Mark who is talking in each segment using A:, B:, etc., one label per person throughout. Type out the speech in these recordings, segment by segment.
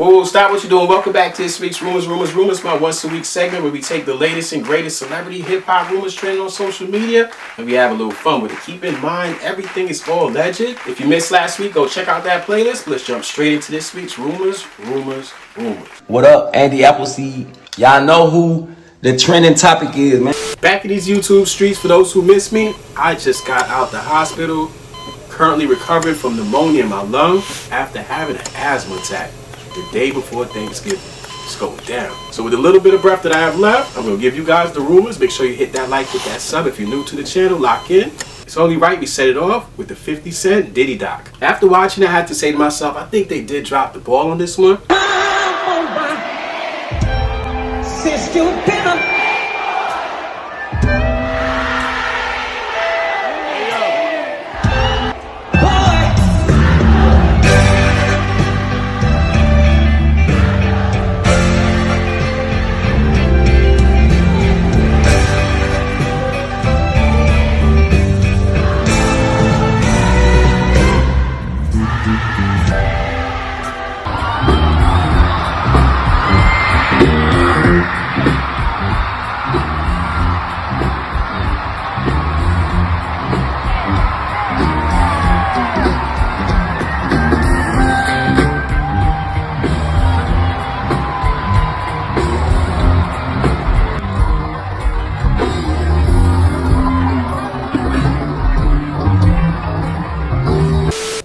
A: Whoa, stop what you're doing. Welcome back to this week's Rumors, my once a week segment where we take the latest and greatest celebrity hip hop rumors trending on social media and we have a little fun with it. Keep in mind, everything is all alleged. If you missed last week, go check out that playlist. Let's jump straight into this week's Rumors.
B: What up, Andy Appleseed? Y'all know who the trending topic is, man.
A: Back in these YouTube streets, for those who miss me, I just got out the hospital, currently recovering from pneumonia in my lung after having an asthma attack the day before Thanksgiving. It's going down. So with a little bit of breath that I have left, I'm going to give you guys the rumors. Make sure you hit that like, hit that sub. If you're new to the channel, lock in. It's only right we set it off with the 50 Cent Diddy doc. After watching it, I had to say to myself, I think they did drop the ball on this one.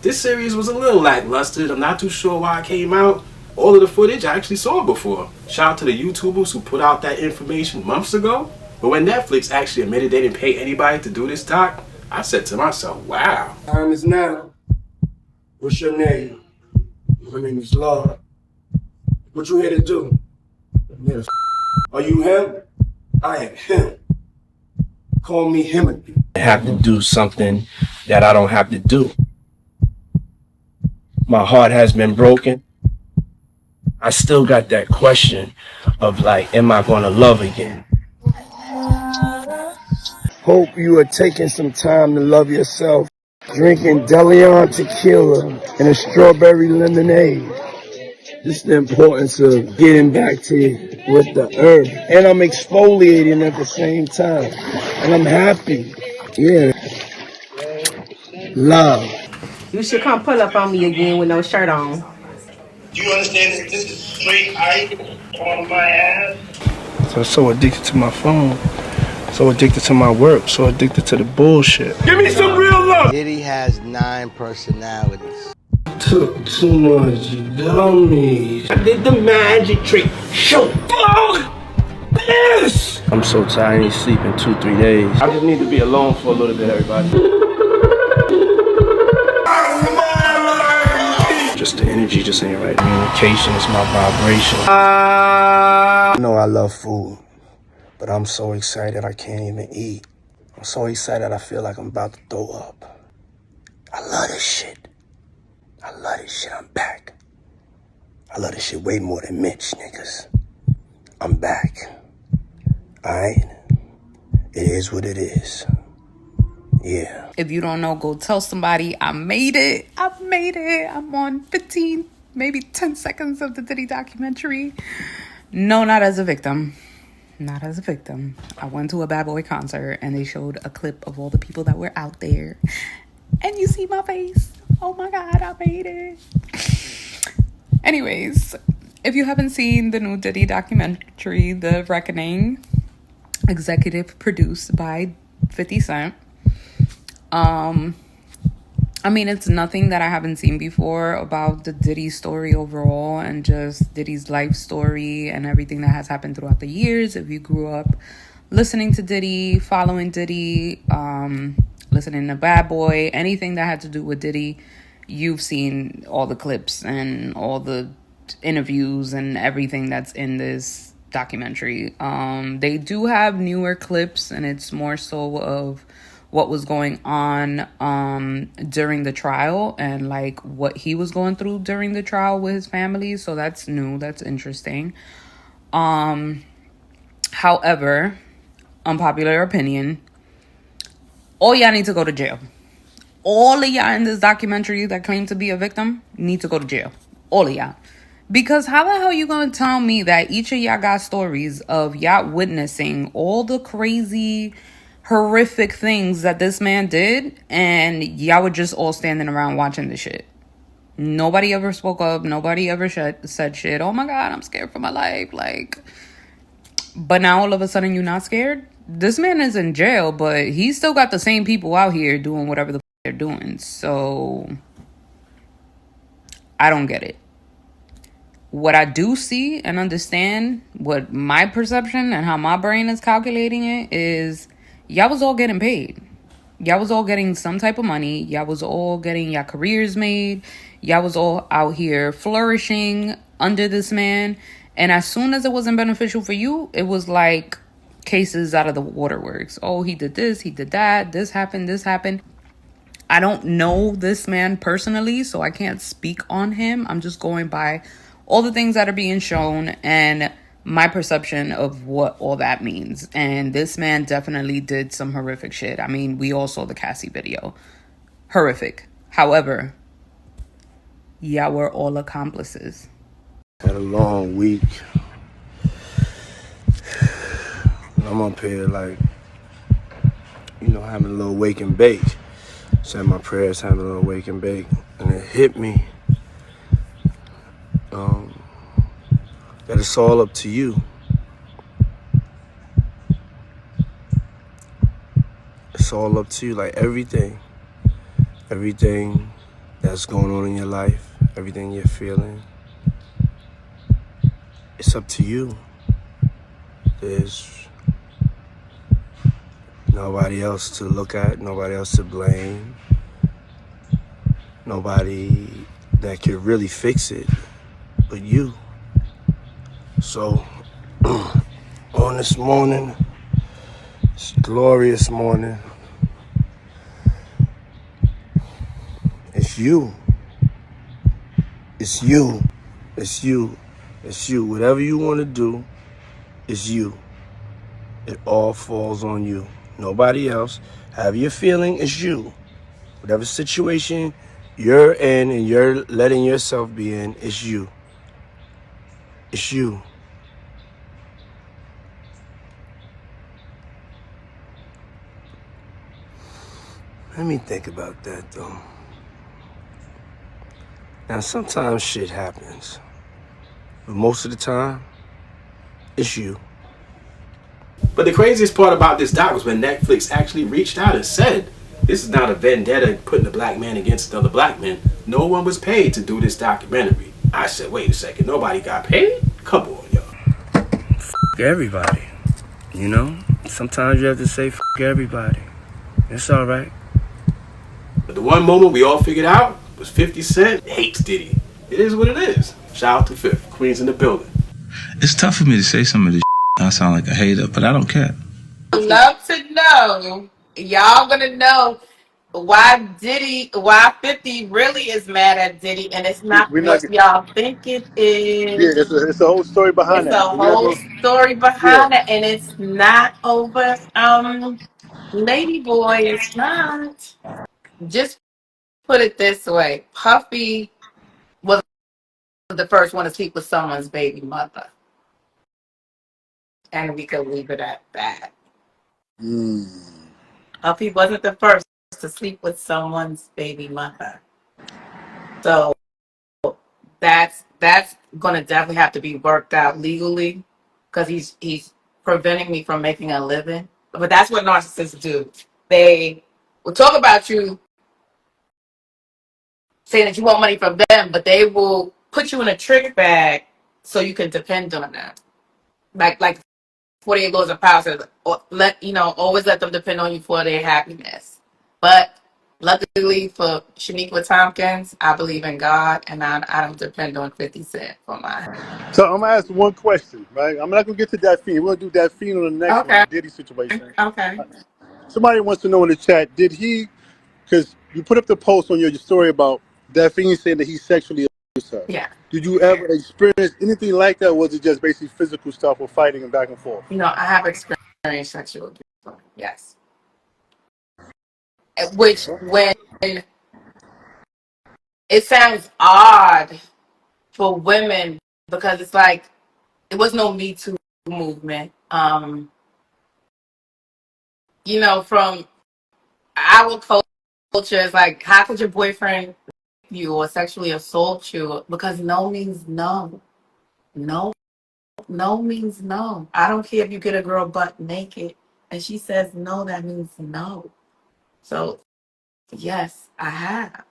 A: This series was a little lackluster. I'm not too sure why it came out. All of the footage I actually saw before. Shout out to the YouTubers who put out that information months ago. But when Netflix actually admitted they didn't pay anybody to do this doc, I said to myself, wow.
C: Time is now. What's your name? My name is Lord. What you here to do? Are you him? I am him. Call me him again.
D: I have to do something that I don't have to do. My heart has been broken. I still got that question of like, am I going to love again?
C: Hope you are taking some time to love yourself. Drinking Deleon tequila and a strawberry lemonade. This is the importance of getting back to with the herb. And I'm exfoliating at the same time. And I'm happy. Yeah. Love.
E: You should come pull up on me again with no shirt on.
F: Do you understand that this is straight ice on my ass?
D: So I'm so addicted to my phone, so addicted to my work, so addicted to the bullshit.
C: Give me some real love.
G: Diddy has 9 personalities.
C: Took too much, you dummies. I did the magic trick. Show fuck this.
D: I'm so tired, I need sleep in 2-3 days. I just need to be alone for a little bit, everybody. Just the energy just ain't right. Communication is my vibration.
C: I know I love food, but I'm so excited I can't even eat. I'm so excited I feel like I'm about to throw up. I love this shit. I'm back. I love this shit way more than Mitch, niggas. I'm back. Alright? It is what it is. Yeah.
H: If you don't know, go tell somebody I made it. I'm on 15, maybe 10 seconds of the Diddy documentary. No, not as a victim. I went to a Bad Boy concert and they showed a clip of all the people that were out there. And you see my face. Oh my God, I made it. Anyways, if you haven't seen the new Diddy documentary, The Reckoning, executive produced by 50 Cent. I mean, it's nothing that I haven't seen before about the Diddy story overall and just Diddy's life story and everything that has happened throughout the years. If you grew up listening to Diddy, following Diddy, listening to Bad Boy, anything that had to do with Diddy, you've seen all the clips and all the interviews and everything that's in this documentary. They do have newer clips and it's more so of what was going on during the trial and like what he was going through during the trial with his family. So that's new. That's interesting. However, unpopular opinion, all y'all need to go to jail. All of y'all in this documentary that claim to be a victim need to go to jail. All of y'all. Because how the hell you gonna tell me that each of y'all got stories of y'all witnessing all the crazy, horrific things that this man did, and y'all were just all standing around watching the shit? Nobody ever spoke up. Nobody ever said shit. Oh my God, I'm scared for my life. Like, but now all of a sudden you're not scared? This man is in jail, but he's still got the same people out here doing whatever the they're doing. So I don't get it. What I do see and understand, what my perception and how my brain is calculating it, is y'all was all getting paid. Y'all was all getting some type of money. Y'all was all getting y'all careers made. Y'all was all out here flourishing under this man. And as soon as it wasn't beneficial for you, it was like cases out of the waterworks. Oh, he did this, he did that, this happened, this happened. I don't know this man personally, so I can't speak on him. I'm just going by all the things that are being shown and my perception of what all that means. And this man definitely did some horrific shit. I mean, we all saw the Cassie video. Horrific. However, yeah, we're all accomplices.
C: Had a long week. I'm up here like, having a little wake and bake. Saying my prayers, having a little wake and bake. And it hit me that it's all up to you. It's all up to you. Like everything that's going on in your life, everything you're feeling, it's up to you. There's nobody else to look at, nobody else to blame, nobody that could really fix it but you. So, on this morning, this glorious morning, it's you. It's you. It's you. It's you. Whatever you want to do, it's you. It all falls on you. Nobody else. However you're feeling, it's you. Whatever situation you're in and you're letting yourself be in, it's you. It's you. Let me think about that, though. Now, sometimes shit happens. But most of the time, it's you.
A: But the craziest part about this doc was when Netflix actually reached out and said, this is not a vendetta putting a black man against another black man. No one was paid to do this documentary. I said, wait a second, nobody got paid? Come on, y'all.
C: F*** everybody. Sometimes you have to say f*** everybody. It's all right.
A: But the one moment we all figured out was 50 Cent hates Diddy. It is what it is. Shout out to Fifth. Queens in the building.
I: It's tough for me to say some of this shit. I sound like a hater, but I don't care.
J: Love to know. Y'all gonna know why 50 really is mad at Diddy, and it's not
K: We're not.
J: what y'all think it
K: Yeah,
J: is.
K: it's a whole story behind
J: It's a
K: that. But we're not
J: whole
K: going.
J: story
K: Yeah.
J: behind it, and it's not over. Lady Boy, it's not. Just put it this way: Puffy was the first one to sleep with someone's baby mother, and we could leave it at that. Puffy wasn't the first to sleep with someone's baby mother, so that's gonna definitely have to be worked out legally because he's preventing me from making a living. But that's what narcissists do. They will talk about you, saying that you want money from them, but they will put you in a trick bag so you can depend on them. Like 48 laws of power says, always let them depend on you for their happiness. But luckily for Shaniqua Tompkins, I believe in God, and I don't depend on 50 Cent for my.
K: So I'm gonna ask one question, right? I'm not gonna get to that fiend. We're gonna do that fiend on the next one,
J: Okay.
K: the Diddy situation.
J: Okay.
K: Somebody wants to know in the chat, did he? Because you put up the post on your story about that fiend saying that he sexually abused her.
J: Yeah.
K: Did you ever experience anything like that? Or was it just basically physical stuff or fighting and back and forth?
J: I have experienced sexual abuse. Yes. Which, when it sounds odd for women because it's like it was no Me Too movement. You know, from our culture, it's like, how could your boyfriend you or sexually assault you? Because no means no. No, no means no. I don't care if you get a girl butt naked and she says no, that means no. So yes, I have.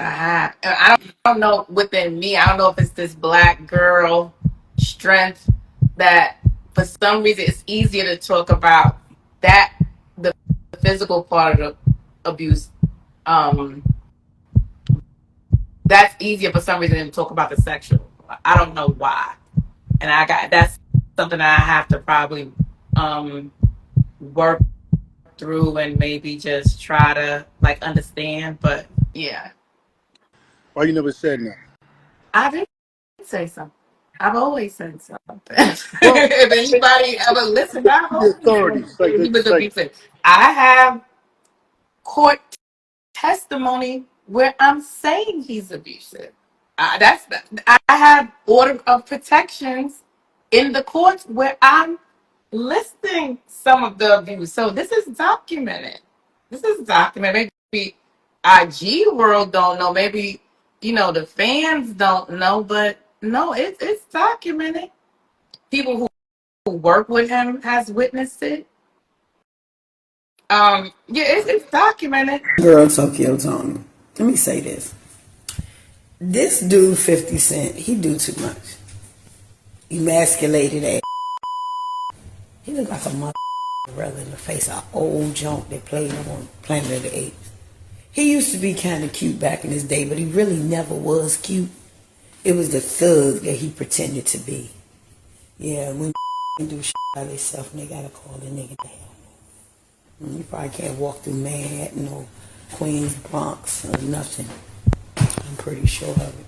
J: I don't know within me. I don't know if it's this black girl strength that for some reason it's easier to talk about that the physical part of the abuse. Um, that's easier for some reason than to talk about the sexual. I don't know why, and that's something that I have to probably work through and maybe just try to like understand. But yeah,
K: Why you never said nothing?
J: I did say something. I've always said something.
K: Well,
J: If anybody ever listened, I've
K: the
J: always
K: authorities,
J: said he was abusive. I have court testimony where I'm saying he's abusive. I have order of protections in the courts where I'm listing some of the abuse. So this is documented. This is documented. Maybe IG world don't know. Maybe the fans don't know, but no, it's documented. People who work with him has witnessed it. Yeah, it's documented.
L: Girl, Tokyo Toni. Let me say this. This dude, 50 Cent, he do too much. Emasculated ass. He look like a mother brother in the face of old junk that played on Planet of the Apes. He used to be kind of cute back in his day, but he really never was cute. It was the thug that he pretended to be. Yeah, when do shit by themselves and they gotta call the nigga the hell. You probably can't walk through Manhattan or Queens, Bronx or nothing. I'm pretty sure of it.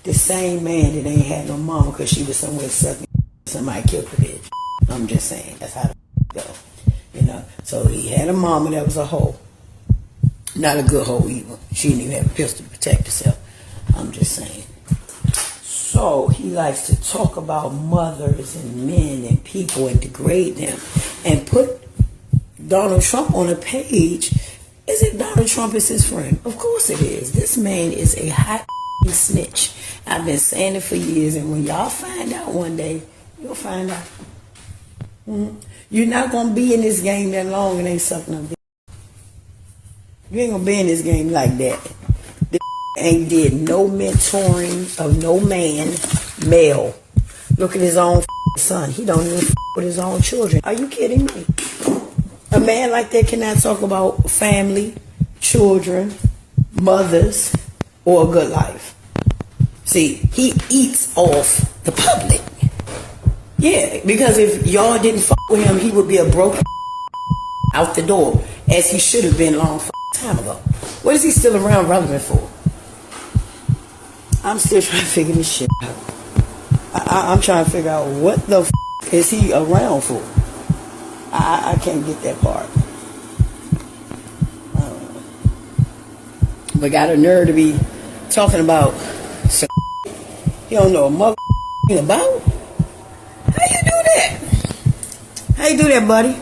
L: The same man that ain't had no mama because she was somewhere sucking somebody killed the bitch. I'm just saying, that's how the go. So he had a mama that was a hoe. Not a good hoe either. She didn't even have a pistol to protect herself. I'm just saying. So he likes to talk about mothers and men and people and degrade them and put Donald Trump on a page. Is it Donald Trump is his friend? Of course it is. This man is a hot snitch. I've been saying it for years, and when y'all find out one day, you'll find out. You're not going to be in this game that long and ain't sucking up. You ain't going to be in this game like that. This ain't did no mentoring of no man, male. Look at his own son. He don't even with his own children. Are you kidding me? A man like that cannot talk about family, children, mothers, or a good life. See, he eats off the public. Yeah, because if y'all didn't fuck with him, he would be a broken out the door, as he should have been long time ago. What is he still around relevant for? I'm still trying to figure this shit out. I'm trying to figure out what the is he around for? I can't get that part. But got a nerve to be talking about some he don't know a mother about? How you do that? How you do that, buddy?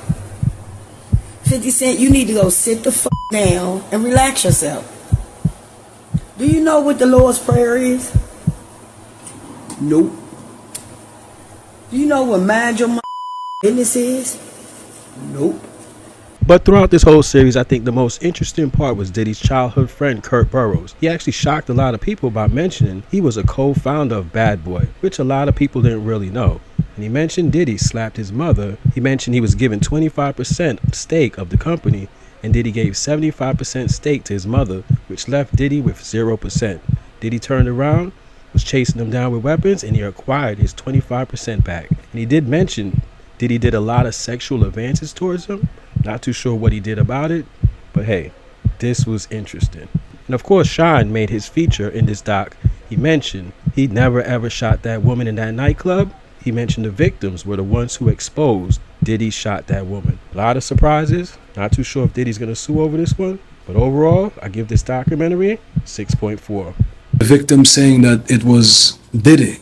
L: 50 Cent, you need to go sit the fuck down and relax yourself. Do you know what the Lord's Prayer is? Nope. Do you know what mind your business is? Nope.
A: But throughout this whole series, I think the most interesting part was Diddy's childhood friend, Kurt Burrows. He actually shocked a lot of people by mentioning he was a co-founder of Bad Boy, which a lot of people didn't really know. And he mentioned Diddy slapped his mother. He mentioned he was given 25% stake of the company, and Diddy gave 75% stake to his mother, which left Diddy with 0%. Diddy turned around, was chasing him down with weapons, and he acquired his 25% back. And he did mention Diddy did a lot of sexual advances towards him. Not too sure what he did about it, but hey, this was interesting. And of course, Shine made his feature in this doc. He mentioned he never ever shot that woman in that nightclub. He mentioned the victims were the ones who exposed Diddy shot that woman. A lot of surprises. Not too sure if Diddy's gonna sue over this one, but overall, I give this documentary 6.4.
M: The victim saying that it was Diddy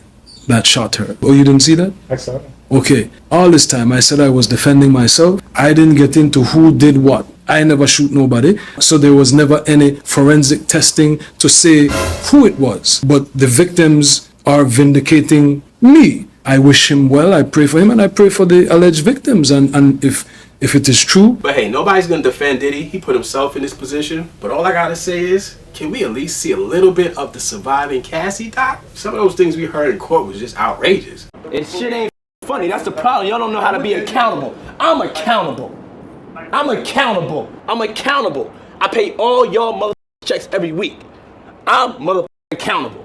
M: that shot her. Oh, you didn't see that?
N: I saw it.
M: Okay. All this time I said I was defending myself. I didn't get into who did what. I never shoot nobody. So there was never any forensic testing to say who it was. But the victims are vindicating me. I wish him well, I pray for him, and I pray for the alleged victims. And if it is true.
A: But hey, nobody's gonna defend Diddy. He put himself in this position. But all I gotta say is, can we at least see a little bit of the surviving Cassie, Doc? Some of those things we heard in court was just outrageous.
D: And shit ain't funny. That's the problem. Y'all don't know how to be accountable. I'm accountable. I'm accountable. I'm accountable. I pay all y'all motherfucking checks every week. I'm motherfucking accountable.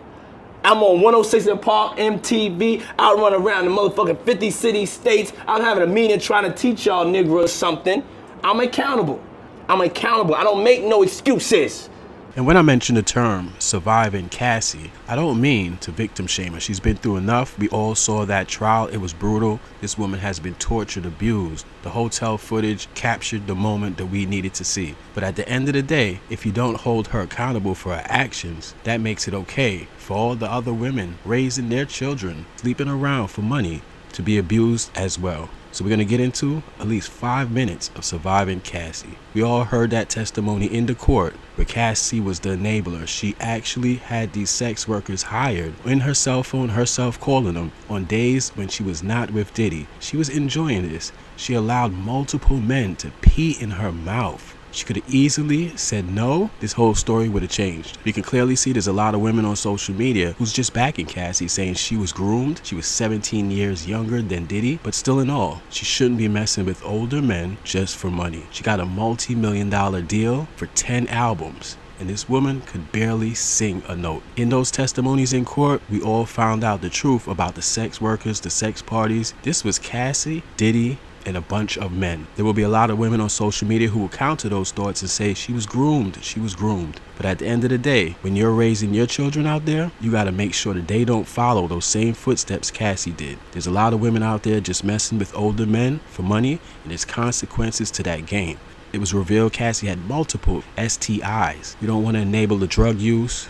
D: I'm on 106 in Park, MTV. I run around the motherfucking 50 city states. I'm having a meeting trying to teach y'all niggers something. I'm accountable. I'm accountable. I don't make no excuses.
A: And when I mention the term surviving Cassie, I don't mean to victim shame her. She's been through enough. We all saw that trial. It was brutal. This woman has been tortured, abused. The hotel footage captured the moment that we needed to see. But at the end of the day, if you don't hold her accountable for her actions, that makes it okay for all the other women raising their children, sleeping around for money, to be abused as well. So we're going to get into at least 5 minutes of surviving Cassie. We all heard that testimony in the court where Cassie was the enabler. She actually had these sex workers hired in her cell phone, herself calling them on days when she was not with Diddy. She was enjoying this. She allowed multiple men to pee in her mouth. She could have easily said no. This whole story would have changed. You can clearly see there's a lot of women on social media who's just backing Cassie, saying she was groomed. She was 17 years younger than Diddy, but still in all, she shouldn't be messing with older men just for money. She got a multi-million-dollar deal for 10 albums. And this woman could barely sing a note. In those testimonies in court, we all found out the truth about the sex workers, the sex parties. This was Cassie, Diddy, and a bunch of men. There will be a lot of women on social media who will counter those thoughts and say she was groomed, she was groomed. But at the end of the day, when you're raising your children out there, you got to make sure that they don't follow those same footsteps Cassie did. There's a lot of women out there just messing with older men for money, and there's consequences to that game. It was revealed Cassie had multiple STIs. You don't want to enable the drug use,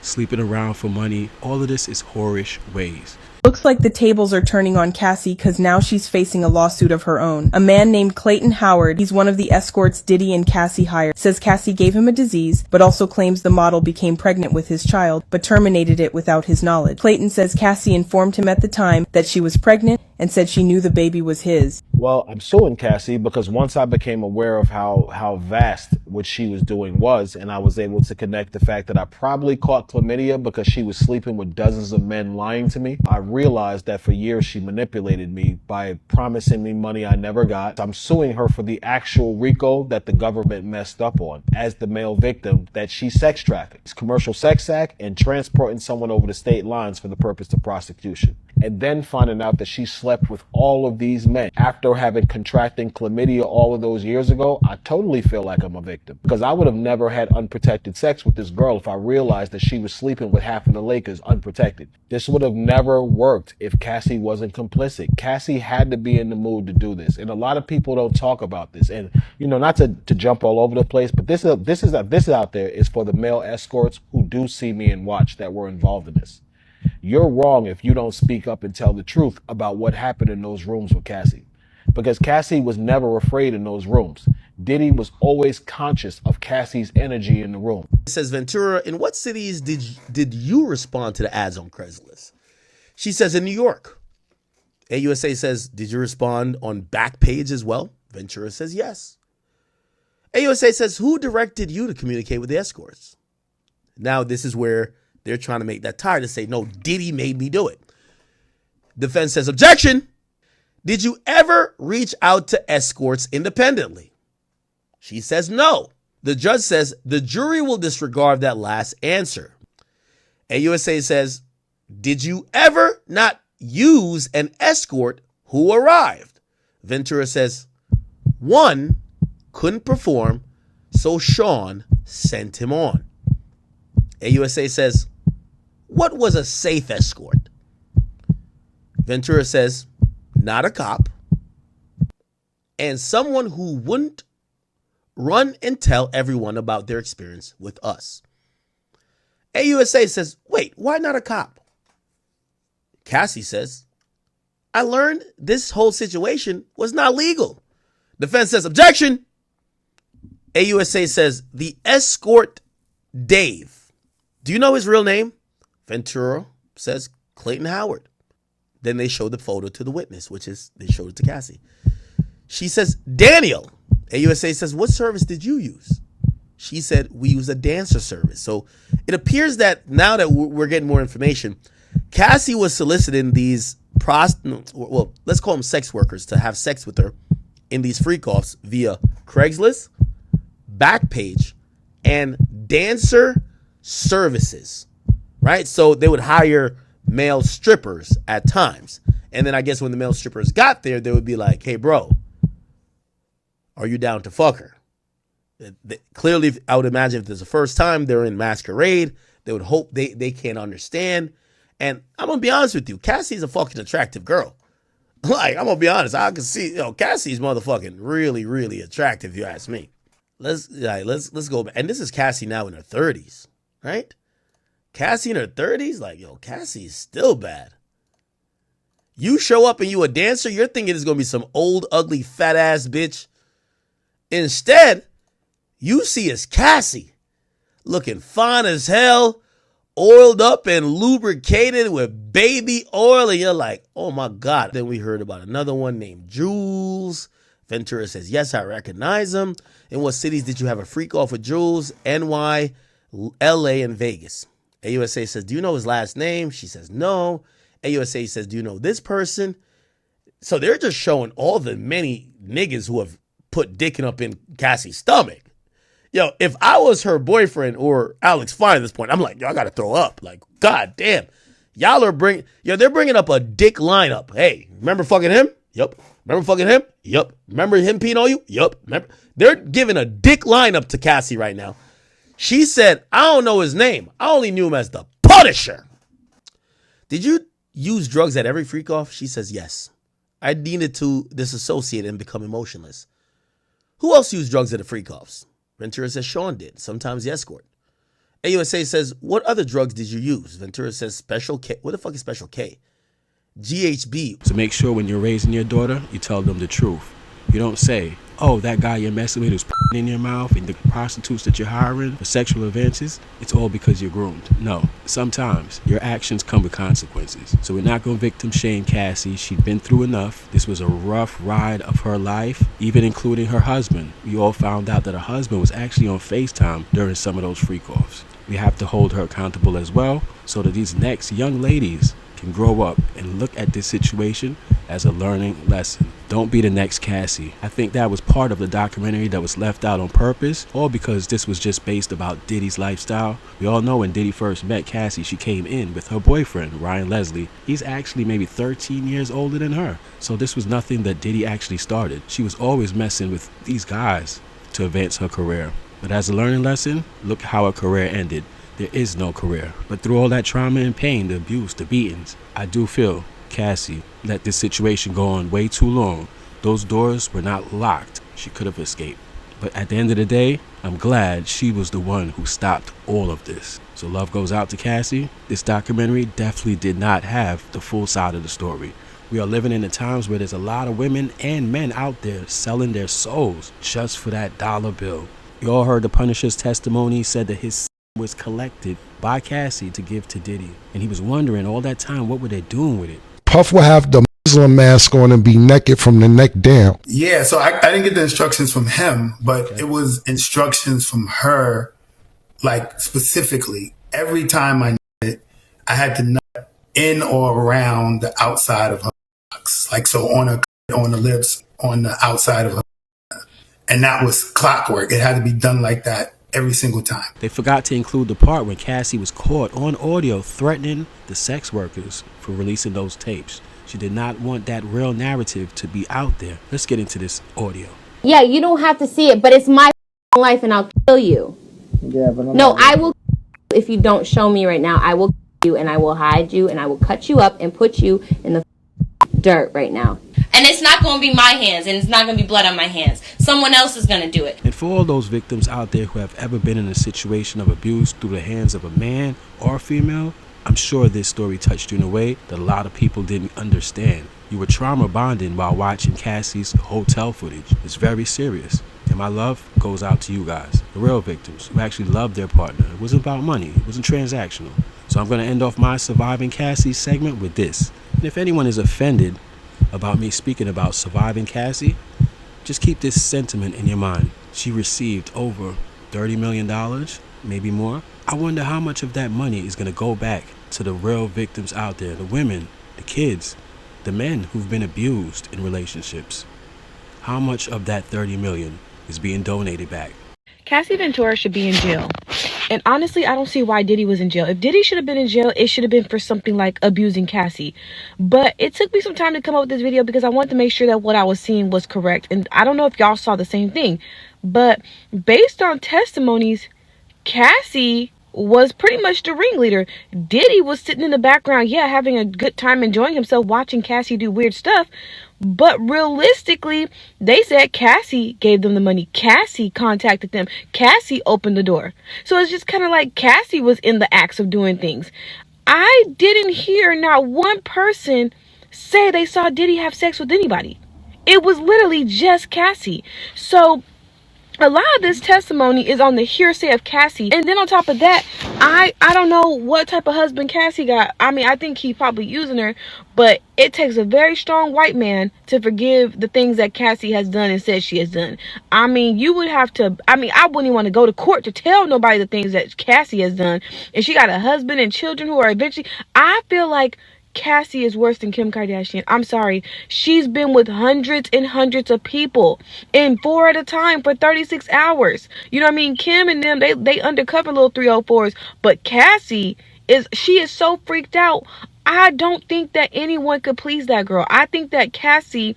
A: sleeping around for money. All of this is whorish ways.
O: Looks like the tables are turning on Cassie because now she's facing a lawsuit of her own. A man named Clayton Howard, he's one of the escorts Diddy and Cassie hired, says Cassie gave him a disease, but also claims the model became pregnant with his child, but terminated it without his knowledge. Clayton says Cassie informed him at the time that she was pregnant and said she knew the baby was his.
P: Well, I'm suing Cassie because once I became aware of how vast what she was doing was, and I was able to connect the fact that I probably caught chlamydia because she was sleeping with dozens of men lying to me, I realized that for years she manipulated me by promising me money I never got. I'm suing her for the actual RICO that the government messed up on as the male victim that she sex trafficked. It's commercial sex act and transporting someone over the state lines for the purpose of prostitution. And then finding out that she slept with all of these men after having contracting chlamydia all of those years ago, I totally feel like I'm a victim because I would have never had unprotected sex with this girl if I realized that she was sleeping with half of the Lakers unprotected. This would have never worked if Cassie wasn't complicit. Cassie had to be in the mood to do this. And a lot of people don't talk about this. And, you know, not to jump all over the place, but this is out there is for the male escorts who do see me and watch that were involved in this. You're wrong if you don't speak up and tell the truth about what happened in those rooms with Cassie. Because Cassie was never afraid in those rooms. Diddy was always conscious of Cassie's energy in the room.
Q: It says, Ventura, in what cities did you respond to the ads on Craigslist? She says, in New York. AUSA says, did you respond on Backpage as well? Ventura says, yes. AUSA says, who directed you to communicate with the escorts? Now, this is where they're trying to make that tie to say, no, Diddy made me do it. Defense says, objection. Did you ever reach out to escorts independently? She says no. The judge says the jury will disregard that last answer. AUSA says, did you ever not use an escort who arrived? Ventura says, one couldn't perform, so Sean sent him on. AUSA says, what was a safe escort? Ventura says, not a cop, and someone who wouldn't run and tell everyone about their experience with us. AUSA says, wait, why not a cop? Cassie says, I learned this whole situation was not legal. Defense says, objection. AUSA says, the escort Dave. Do you know his real name? Ventura says Clayton Howard. Then they show the photo to the witness, which is, they showed it to Cassie. She says, Daniel. AUSA says, what service did you use? She said, we use a dancer service. So it appears that now that we're getting more information, Cassie was soliciting these let's call them sex workers to have sex with her in these freak-offs via Craigslist, Backpage, and dancer services, right? So they would hire male strippers at times. And then I guess when the male strippers got there, they would be like, hey, bro, are you down to fuck her? Clearly, I would imagine if there's a first time they're in masquerade, they would hope they can't understand. And I'm going to be honest with you, Cassie's a fucking attractive girl. Like, I'm going to be honest, I can see, Cassie's motherfucking really, really attractive, if you ask me. Let's go back. And this is Cassie now in her 30s, right? Cassie in her 30s, like, Cassie is still bad. You show up and you a dancer, you're thinking it's going to be some old, ugly, fat ass bitch. Instead, you see is Cassie looking fine as hell, oiled up and lubricated with baby oil. And you're like, oh my God. Then we heard about another one named Jules. Ventura says, yes, I recognize him. In what cities did you have a freak off with Jules? NY, LA, and Vegas. AUSA says, do you know his last name? She says, no. AUSA says, do you know this person? So they're just showing all the many niggas who have put dicking up in Cassie's stomach. If I was her boyfriend or Alex Fine at this point, I'm like, I got to throw up. Like, God damn. Y'all are they're bringing up a dick lineup. Hey, remember fucking him? Yup. Remember fucking him? Yup. Remember him peeing on you? Yup. Remember? They're giving a dick lineup to Cassie right now. She said, I don't know his name. I only knew him as the Punisher. Did you use drugs at every freak off? She says, yes. I needed to disassociate and become emotionless. Who else used drugs at the freak offs? Ventura says Sean did, sometimes the escort. AUSA says, what other drugs did you use? Ventura says Special K. What the fuck is Special K? GHB.
N: So make sure when you're raising your daughter, you tell them the truth. You don't say, oh, that guy you're messing with who's in your mouth and the prostitutes that you're hiring for sexual advances, it's all because you're groomed. No, sometimes your actions come with consequences. So we're not going to victim shame Cassie. She'd been through enough. This was a rough ride of her life, even including her husband. We all found out that her husband was actually on FaceTime during some of those freak-offs. We have to hold her accountable as well so that these next young ladies can grow up and look at this situation as a learning lesson. Don't be the next Cassie. I think that was part of the documentary that was left out on purpose, all because this was just based about Diddy's lifestyle. We all know when Diddy first met Cassie, she came in with her boyfriend, Ryan Leslie. He's actually maybe 13 years older than her. So this was nothing that Diddy actually started. She was always messing with these guys to advance her career. But as a learning lesson, look how her career ended. There is no career. But through all that trauma and pain, the abuse, the beatings, I do feel Cassie let this situation go on way too long. Those doors were not locked. She could have escaped. But at the end of the day, I'm glad she was the one who stopped all of this. So love goes out to Cassie. This documentary definitely did not have the full side of the story. We are living in the times where there's a lot of women and men out there selling their souls just for that dollar bill. You all heard the Punisher's testimony. He said that his was collected by Cassie to give to Diddy. And he was wondering all that time, what were they doing with it?
C: Puff will have the Muslim mask on and be naked from the neck down.
R: Yeah, so I didn't get the instructions from him, but it was instructions from her, like specifically. Every time I nutted, I had to nut in or around the outside of her box. Like, so on the lips, on the outside of her. And that was clockwork. It had to be done like that every single time.
N: They forgot to include the part when Cassie was caught on audio threatening the sex workers for releasing those tapes. She did not want that real narrative to be out there. Let's get into this audio.
S: Yeah, you don't have to see it, but it's my life and I'll kill you. Yeah, but no, I will. If you don't show me right now, I will kill you and I will hide you and I will cut you up and put you in the dirt right now. And it's not going to be my hands, and it's not going to be blood on my hands. Someone else is going to do it.
N: And for all those victims out there who have ever been in a situation of abuse through the hands of a man or a female, I'm sure this story touched you in a way that a lot of people didn't understand. You were trauma bonding while watching Cassie's hotel footage. It's very serious. And my love goes out to you guys, the real victims who actually loved their partner. It wasn't about money. It wasn't transactional. So I'm going to end off my Surviving Cassie segment with this. And if anyone is offended about me speaking about surviving Cassie, just keep this sentiment in your mind. She received over $30 million, maybe more. I wonder how much of that money is going to go back to the real victims out there, the women, the kids, the men who've been abused in relationships. How much of that $30 million is being donated back?
O: Cassie Ventura should be in jail. And honestly, I don't see why Diddy was in jail. If Diddy should have been in jail, it should have been for something like abusing Cassie. But it took me some time to come up with this video because I wanted to make sure that what I was seeing was correct. And I don't know if y'all saw the same thing. But based on testimonies, Cassie was pretty much the ringleader. Diddy was sitting in the background, yeah, having a good time, enjoying himself, watching Cassie do weird stuff. But realistically, they said Cassie gave them the money. Cassie contacted them. Cassie opened the door. So it's just kind of like Cassie was in the acts of doing things. I didn't hear not one person say they saw Diddy have sex with anybody. It was literally just Cassie. So a lot of this testimony is on the hearsay of Cassie. And then on top of that, I don't know what type of husband Cassie got. I mean, I think he's probably using her. But it takes a very strong white man to forgive the things that Cassie has done and said she has done. I mean, you would have to, I wouldn't even want to go to court to tell nobody the things that Cassie has done. And she got a husband and children who are eventually, I feel like Cassie is worse than Kim Kardashian. I'm sorry. She's been with hundreds and hundreds of people and 4 at a time for 36 hours. You know what I mean? Kim and them, they undercover little 304s. But Cassie she is so freaked out. I don't think that anyone could please that girl. I think that Cassie,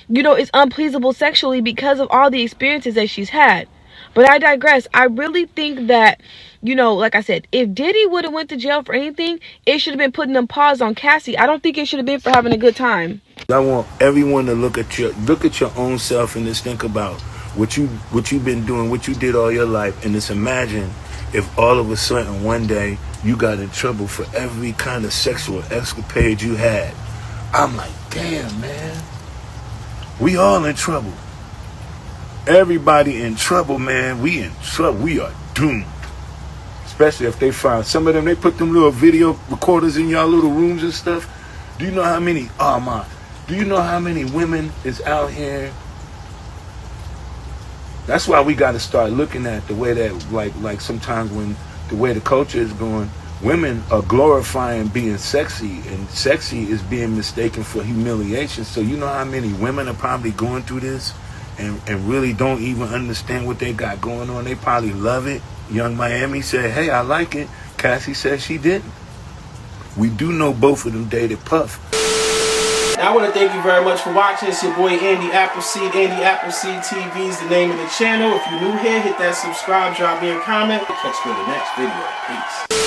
O: is unpleasable sexually because of all the experiences that she's had. But I digress. I really think that, like I said, if Diddy would have went to jail for anything, it should have been putting them paws on Cassie. I don't think it should have been for having a good time.
C: I want everyone to look at your own self and just think about what you've been doing, what you did all your life, and just imagine if all of a sudden one day you got in trouble for every kind of sexual escapade you had. I'm like, damn, man. We all in trouble. Everybody in trouble, man. We in trouble. We are doomed. Especially if they find some of them, they put them little video recorders in y'all little rooms and stuff. Do you know how many, do you know how many women is out here? That's why we got to start looking at the way that, like sometimes when the way the culture is going, women are glorifying being sexy, and sexy is being mistaken for humiliation. So you know how many women are probably going through this and really don't even understand what they got going on. They probably love it. Young Miami said, hey, I like it. Cassie said she didn't. We do know both of them dated Puff.
A: I want to thank you very much for watching. It's your boy Andy Appleseed. Andy Appleseed TV is the name of the channel. If you're new here, hit that subscribe, drop me a comment. Catch you in the next video. Peace.